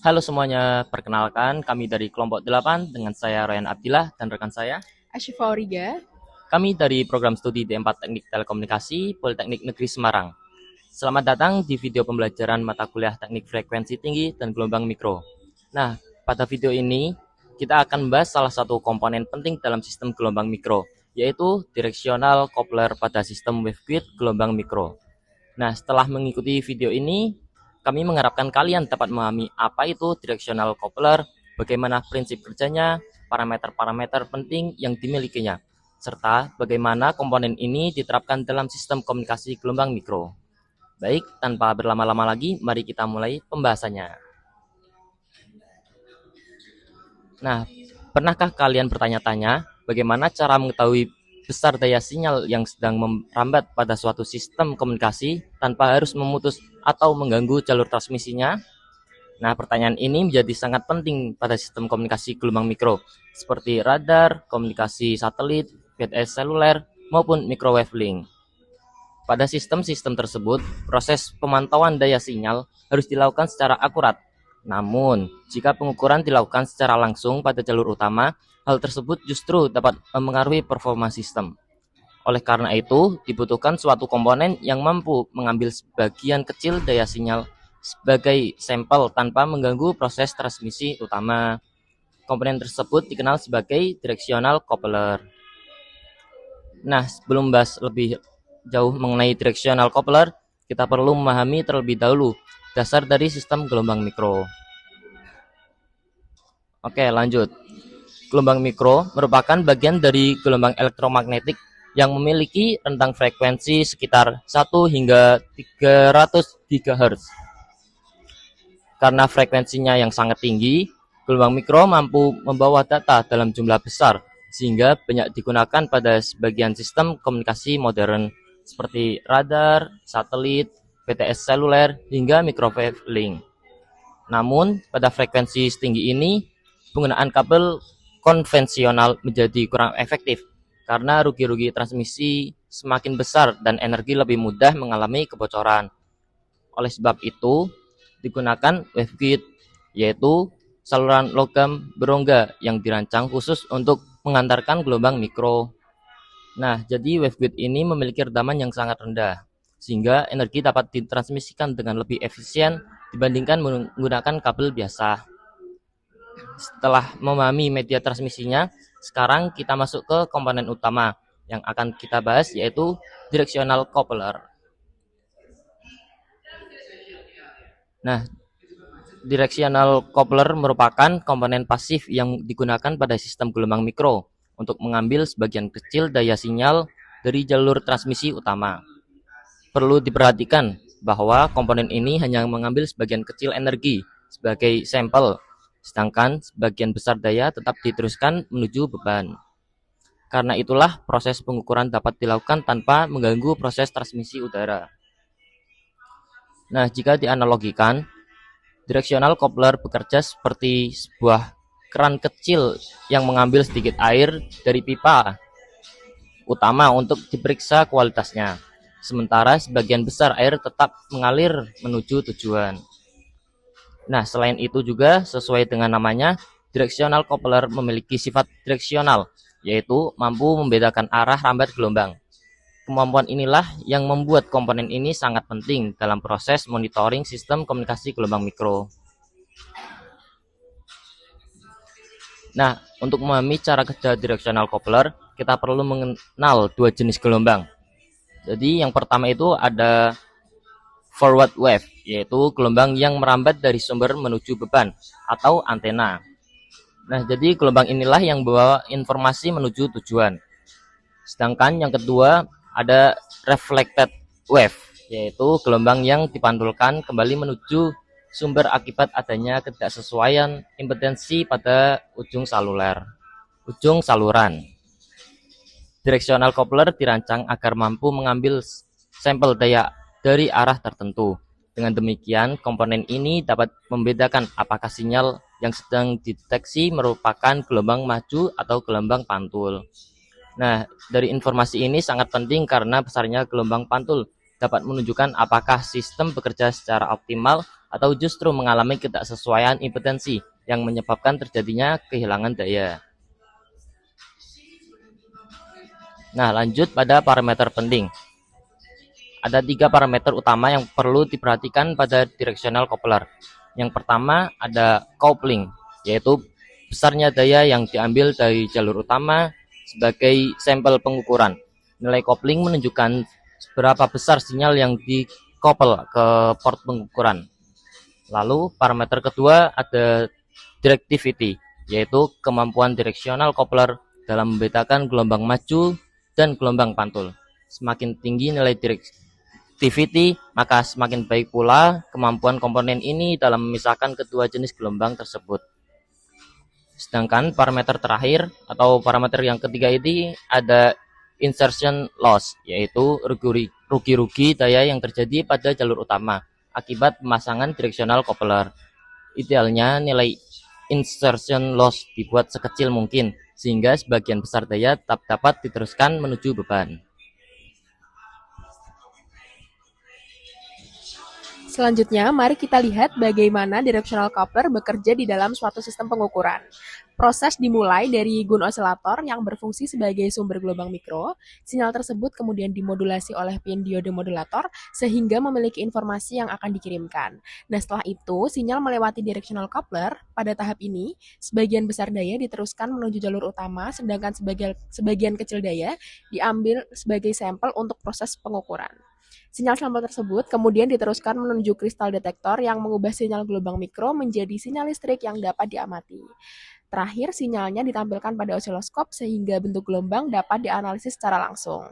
Halo semuanya, perkenalkan kami dari kelompok 8 dengan saya Ryan Abdillah dan rekan saya. Ashifa Origa. Kami dari program studi D4 Teknik Telekomunikasi Politeknik Negeri Semarang. Selamat datang di video pembelajaran mata kuliah Teknik Frekuensi Tinggi dan Gelombang Mikro. Nah, pada video ini kita akan membahas salah satu komponen penting dalam sistem gelombang mikro, yaitu directional coupler pada sistem waveguide gelombang mikro. Nah, setelah mengikuti video ini, kami mengharapkan kalian dapat memahami apa itu directional coupler, bagaimana prinsip kerjanya, parameter-parameter penting yang dimilikinya, serta bagaimana komponen ini diterapkan dalam sistem komunikasi gelombang mikro. Baik, tanpa berlama-lama lagi, mari kita mulai pembahasannya. Nah, pernahkah kalian bertanya-tanya bagaimana cara mengetahui besar daya sinyal yang sedang merambat pada suatu sistem komunikasi tanpa harus memutus atau mengganggu jalur transmisinya? Nah, pertanyaan ini menjadi sangat penting pada sistem komunikasi gelombang mikro, seperti radar, komunikasi satelit, BTS seluler, maupun microwave link. Pada sistem-sistem tersebut, proses pemantauan daya sinyal harus dilakukan secara akurat. Namun, jika pengukuran dilakukan secara langsung pada jalur utama, hal tersebut justru dapat mempengaruhi performa sistem. Oleh karena itu, dibutuhkan suatu komponen yang mampu mengambil sebagian kecil daya sinyal sebagai sampel tanpa mengganggu proses transmisi utama. Komponen tersebut dikenal sebagai directional coupler. Nah, sebelum bahas lebih jauh mengenai directional coupler, kita perlu memahami terlebih dahulu dasar dari sistem gelombang mikro. Oke, lanjut. Gelombang mikro merupakan bagian dari gelombang elektromagnetik yang memiliki rentang frekuensi sekitar 1 hingga 300 GHz. Karena frekuensinya yang sangat tinggi, gelombang mikro mampu membawa data dalam jumlah besar, sehingga banyak digunakan pada sebagian sistem komunikasi modern seperti radar, satelit, BTS seluler, hingga microwave link. Namun, pada frekuensi setinggi ini, penggunaan kabel konvensional menjadi kurang efektif karena rugi-rugi transmisi semakin besar dan energi lebih mudah mengalami kebocoran. Oleh sebab itu, digunakan waveguide, yaitu saluran logam berongga yang dirancang khusus untuk mengantarkan gelombang mikro. Nah, jadi waveguide ini memiliki redaman yang sangat rendah, sehingga energi dapat ditransmisikan dengan lebih efisien dibandingkan menggunakan kabel biasa. Setelah memahami media transmisinya, sekarang kita masuk ke komponen utama yang akan kita bahas, yaitu directional coupler. Nah, directional coupler merupakan komponen pasif yang digunakan pada sistem gelombang mikro untuk mengambil sebagian kecil daya sinyal dari jalur transmisi utama. Perlu diperhatikan bahwa komponen ini hanya mengambil sebagian kecil energi sebagai sampel, sedangkan sebagian besar daya tetap diteruskan menuju beban. Karena itulah proses pengukuran dapat dilakukan tanpa mengganggu proses transmisi udara. Nah, jika dianalogikan, directional coupler bekerja seperti sebuah keran kecil yang mengambil sedikit air dari pipa utama untuk diperiksa kualitasnya. Sementara sebagian besar air tetap mengalir menuju tujuan. Nah, selain itu juga sesuai dengan namanya, directional coupler memiliki sifat direksional, yaitu mampu membedakan arah rambat gelombang. Kemampuan inilah yang membuat komponen ini sangat penting dalam proses monitoring sistem komunikasi gelombang mikro. Nah, untuk memahami cara kerja directional coupler, kita perlu mengenal dua jenis gelombang. Jadi yang pertama itu ada forward wave, yaitu gelombang yang merambat dari sumber menuju beban atau antena. Nah, jadi gelombang inilah yang membawa informasi menuju tujuan. Sedangkan yang kedua ada reflected wave, yaitu gelombang yang dipantulkan kembali menuju sumber akibat adanya ketidaksesuaian impedansi pada ujung saluran. Directional coupler dirancang agar mampu mengambil sampel daya dari arah tertentu. Dengan demikian, komponen ini dapat membedakan apakah sinyal yang sedang dideteksi merupakan gelombang maju atau gelombang pantul. Nah, dari informasi ini sangat penting karena besarnya gelombang pantul dapat menunjukkan apakah sistem bekerja secara optimal atau justru mengalami ketidaksesuaian impedansi yang menyebabkan terjadinya kehilangan daya. Nah, lanjut pada parameter penting. Ada 3 parameter utama yang perlu diperhatikan pada directional coupler. Yang pertama ada coupling, yaitu besarnya daya yang diambil dari jalur utama sebagai sampel pengukuran. Nilai coupling menunjukkan seberapa besar sinyal yang dikopel ke port pengukuran. Lalu parameter kedua ada directivity, yaitu kemampuan directional coupler dalam membedakan gelombang maju dan gelombang pantul. Semakin tinggi nilai directivity, maka semakin baik pula kemampuan komponen ini dalam memisahkan kedua jenis gelombang tersebut. Sedangkan parameter terakhir atau parameter yang ketiga ini ada insertion loss, yaitu rugi-rugi daya yang terjadi pada jalur utama akibat pemasangan directional coupler. Idealnya nilai insertion loss dibuat sekecil mungkin sehingga sebagian besar daya tetap dapat diteruskan menuju beban. Selanjutnya, mari kita lihat bagaimana directional coupler bekerja di dalam suatu sistem pengukuran. Proses dimulai dari gun osilator yang berfungsi sebagai sumber gelombang mikro. Sinyal tersebut kemudian dimodulasi oleh pin diode modulator sehingga memiliki informasi yang akan dikirimkan. Nah, setelah itu, sinyal melewati directional coupler. Pada tahap ini, sebagian besar daya diteruskan menuju jalur utama, sedangkan sebagian kecil daya diambil sebagai sampel untuk proses pengukuran. Sinyal sampel tersebut kemudian diteruskan menuju kristal detektor yang mengubah sinyal gelombang mikro menjadi sinyal listrik yang dapat diamati. Terakhir, sinyalnya ditampilkan pada osiloskop sehingga bentuk gelombang dapat dianalisis secara langsung.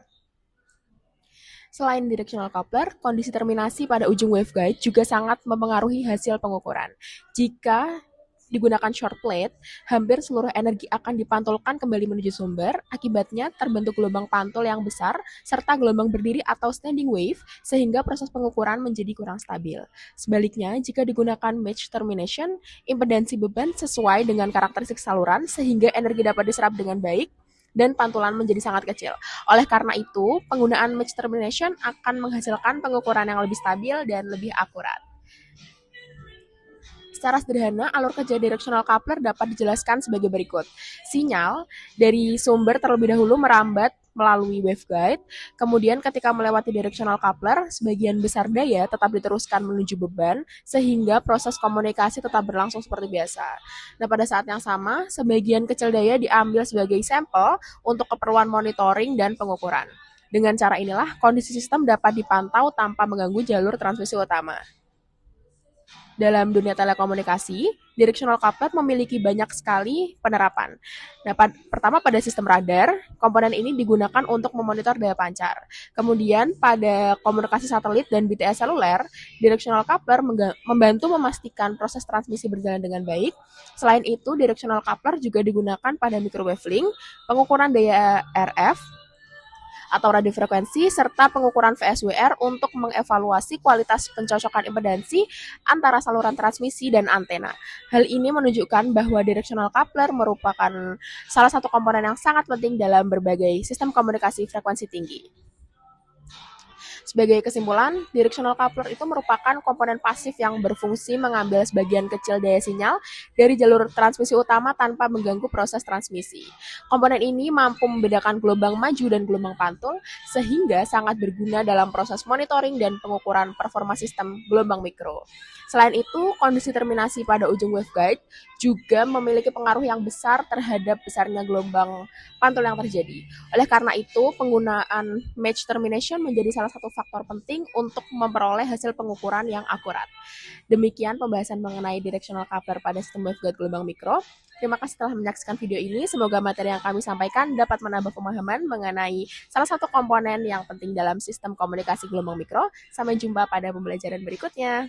Selain directional coupler, kondisi terminasi pada ujung waveguide juga sangat mempengaruhi hasil pengukuran. Jika digunakan short plate, hampir seluruh energi akan dipantulkan kembali menuju sumber. Akibatnya terbentuk gelombang pantul yang besar serta gelombang berdiri atau standing wave sehingga proses pengukuran menjadi kurang stabil. Sebaliknya, jika digunakan match termination, impedansi beban sesuai dengan karakteristik saluran sehingga energi dapat diserap dengan baik dan pantulan menjadi sangat kecil. Oleh karena itu, penggunaan match termination akan menghasilkan pengukuran yang lebih stabil dan lebih akurat. Secara sederhana, alur kerja directional coupler dapat dijelaskan sebagai berikut. Sinyal dari sumber terlebih dahulu merambat melalui waveguide, kemudian ketika melewati directional coupler, sebagian besar daya tetap diteruskan menuju beban, sehingga proses komunikasi tetap berlangsung seperti biasa. Nah, pada saat yang sama, sebagian kecil daya diambil sebagai sampel untuk keperluan monitoring dan pengukuran. Dengan cara inilah, kondisi sistem dapat dipantau tanpa mengganggu jalur transmisi utama. Dalam dunia telekomunikasi, directional coupler memiliki banyak sekali penerapan. Nah, pertama pada sistem radar, komponen ini digunakan untuk memonitor daya pancar. Kemudian pada komunikasi satelit dan BTS seluler, directional coupler membantu memastikan proses transmisi berjalan dengan baik. Selain itu, directional coupler juga digunakan pada microwave link, pengukuran daya RF, atau radiofrekuensi, serta pengukuran VSWR untuk mengevaluasi kualitas pencocokan impedansi antara saluran transmisi dan antena. Hal ini menunjukkan bahwa directional coupler merupakan salah satu komponen yang sangat penting dalam berbagai sistem komunikasi frekuensi tinggi. Sebagai kesimpulan, directional coupler itu merupakan komponen pasif yang berfungsi mengambil sebagian kecil daya sinyal dari jalur transmisi utama tanpa mengganggu proses transmisi. Komponen ini mampu membedakan gelombang maju dan gelombang pantul, sehingga sangat berguna dalam proses monitoring dan pengukuran performa sistem gelombang mikro. Selain itu, kondisi terminasi pada ujung waveguide juga memiliki pengaruh yang besar terhadap besarnya gelombang pantul yang terjadi. Oleh karena itu, penggunaan match termination menjadi salah satu faktor penting untuk memperoleh hasil pengukuran yang akurat. Demikian pembahasan mengenai directional coupler pada sistem waveguide gelombang mikro. Terima kasih telah menyaksikan video ini. Semoga materi yang kami sampaikan dapat menambah pemahaman mengenai salah satu komponen yang penting dalam sistem komunikasi gelombang mikro. Sampai jumpa pada pembelajaran berikutnya.